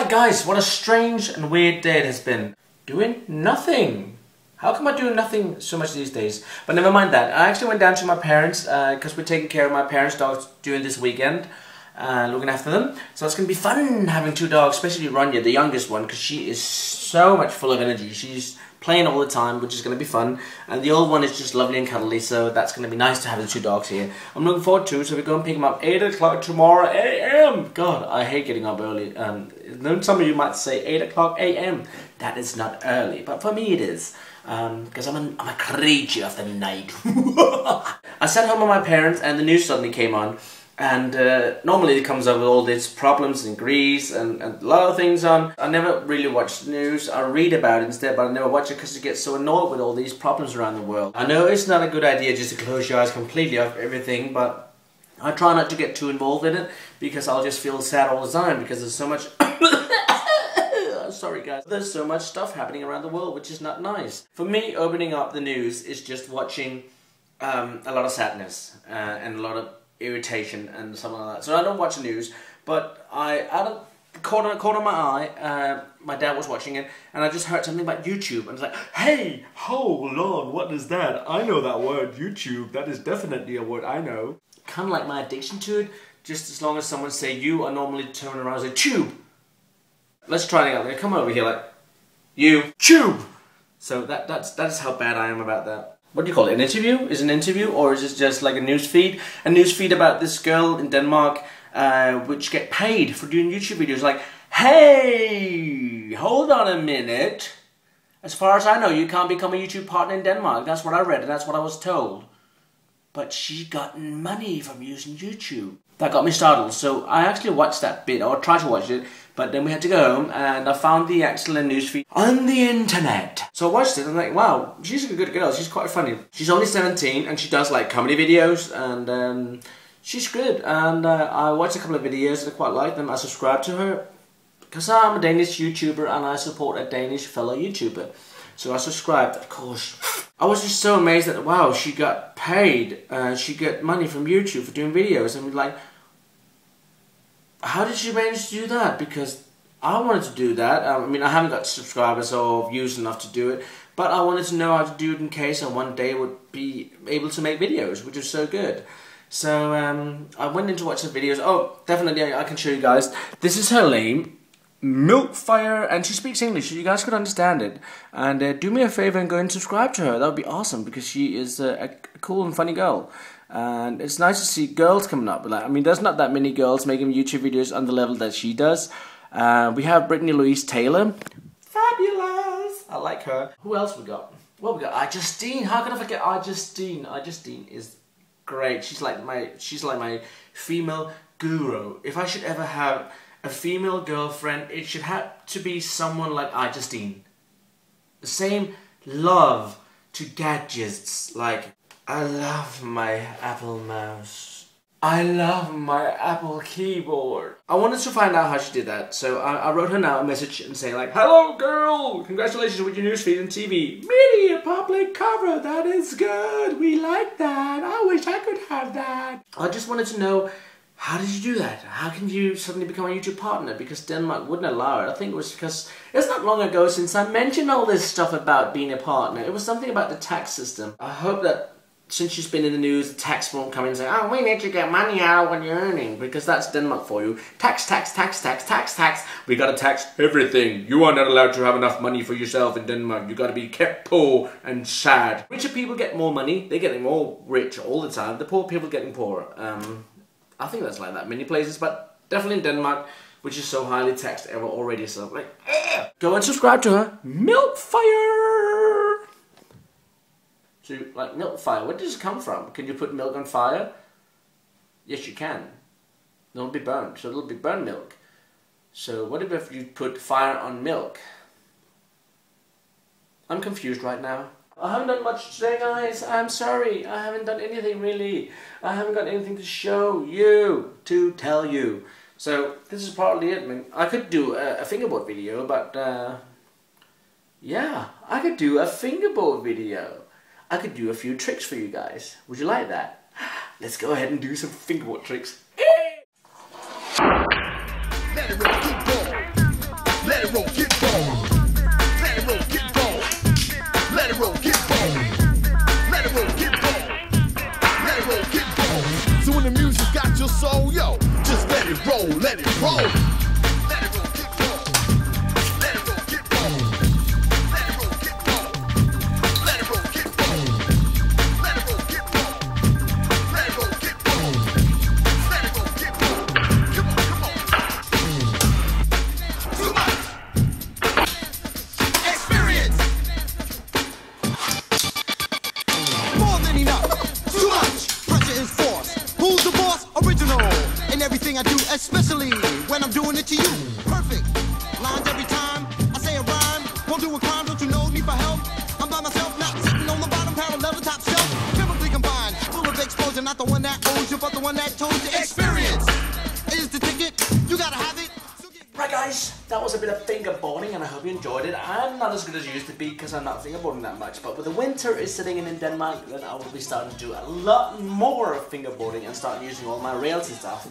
Right guys, what a strange and weird day it has been. Doing nothing. How come I do nothing so much these days? But never mind that. I actually went down to my parents because we're taking care of my parents' dogs during this weekend. Looking after them. So it's going to be fun having two dogs, especially Rania, the youngest one, because she is so much full of energy. She's playing all the time, which is going to be fun. And the old one is just lovely and cuddly, so that's going to be nice to have the two dogs here. I'm looking forward to it, so we're going to pick them up 8 o'clock tomorrow AM. God, I hate getting up early. Some of you might say 8 o'clock AM. That is not early, but for me it is. Because I'm a creature of the night. I sat home with my parents and the news suddenly came on. And normally it comes up with all these problems in Greece and a lot of things on. I never really watch the news. I read about it instead, but I never watch it because you get so annoyed with all these problems around the world. I know it's not a good idea just to close your eyes completely off everything, but I try not to get too involved in it because I'll just feel sad all the time because there's so much... Sorry guys. There's so much stuff happening around the world which is not nice. For me, opening up the news is just watching a lot of sadness and a lot of irritation and something like that. So I don't watch the news, but out of the corner of my eye, my dad was watching it, and I just heard something about YouTube, and it's like, hey, hold on, what is that? I know that word, YouTube. That is definitely a word I know. Kind of like my addiction to it. Just as long as someone say you, I normally turn around and say tube. Let's try it out. Come over here, like you tube. So that's how bad I am about that. What do you call it? An interview? Is it an interview, or is it just like a news feed? A news feed about this girl in Denmark, which get paid for doing YouTube videos. Like, hey, hold on a minute. As far as I know, you can't become a YouTube partner in Denmark. That's what I read, and that's what I was told. But she got money from using YouTube. That got me startled. So I actually watched that bit, or tried to watch it, but then we had to go home, and I found the excellent newsfeed on the internet. So I watched it, and I'm like, wow, she's a good girl, she's quite funny. She's only 17, and she does like comedy videos, and she's good. And I watched a couple of videos, and I quite like them. I subscribed to her, because I'm a Danish YouTuber, and I support a Danish fellow YouTuber. So I subscribed, of course. I was just so amazed that, wow, she got paid. She got money from YouTube for doing videos, and like, how did she manage to do that? Because I wanted to do that. I mean, I haven't got subscribers or views enough to do it, but I wanted to know how to do it in case I one day would be able to make videos, which is so good. So I went in to watch the videos. Oh, definitely, I can show you guys. This is her name, Milkfire, and she speaks English, so you guys could understand it. And do me a favor and go and subscribe to her. That would be awesome, because she is a cool and funny girl. And it's nice to see girls coming up. Like, I mean, there's not that many girls making YouTube videos on the level that she does. We have Brittany Louise Taylor. Fabulous! I like her. Who else we got? Well, we got Justine. How can I forget Justine? Justine is great. She's like my female guru. If I should ever have a female girlfriend, it should have to be someone like Justine. The same love to gadgets, like, I love my Apple mouse. I love my Apple keyboard. I wanted to find out how she did that, so I wrote her now a message and saying like, hello girl, congratulations with your newsfeed and TV. Media public cover, that is good. We like that. I wish I could have that. I just wanted to know, how did you do that? How can you suddenly become a YouTube partner? Because Denmark wouldn't allow it. I think it was because it's not long ago since I mentioned all this stuff about being a partner. It was something about the tax system. I hope that since she's been in the news, the tax won't come in and say, oh, we need to get money out when you're earning, because that's Denmark for you. Tax, tax, tax, tax, tax, tax. We gotta tax everything. You are not allowed to have enough money for yourself in Denmark. You gotta be kept poor and sad. Richer people get more money. They're getting more rich all the time. The poor people getting poorer. I think that's like that in many places, but definitely in Denmark, which is so highly taxed ever already. So like, go and subscribe to her. Milkfire! So, like, Milkfire, where does it come from? Can you put milk on fire? Yes, you can. It'll be burned, so it'll be burned milk. So what if you put fire on milk? I'm confused right now. I haven't done much today, guys. I'm sorry. I haven't done anything, really. I haven't got anything to show you, to tell you. So, this is partly it. I mean, I could do a fingerboard video, but, yeah, I could do a fingerboard video. I could do a few tricks for you guys. Would you like that? Let's go ahead and do some fingerboard tricks. not the one that owes you, but the one that told you. Experience is the ticket. You gotta have it. Right guys, that was a bit of fingerboarding and I hope you enjoyed it. I'm not as good as I used to be because I'm not fingerboarding that much, but with the winter is setting in Denmark, then I will be starting to do a lot more of fingerboarding and start using all my rails and stuff.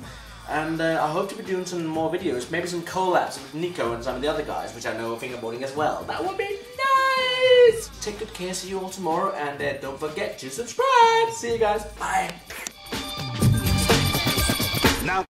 And I hope to be doing some more videos, maybe some collabs with Nico and some of the other guys, which I know are fingerboarding as well. That would be nice! Take good care, see you all tomorrow, and don't forget to subscribe! See you guys, bye!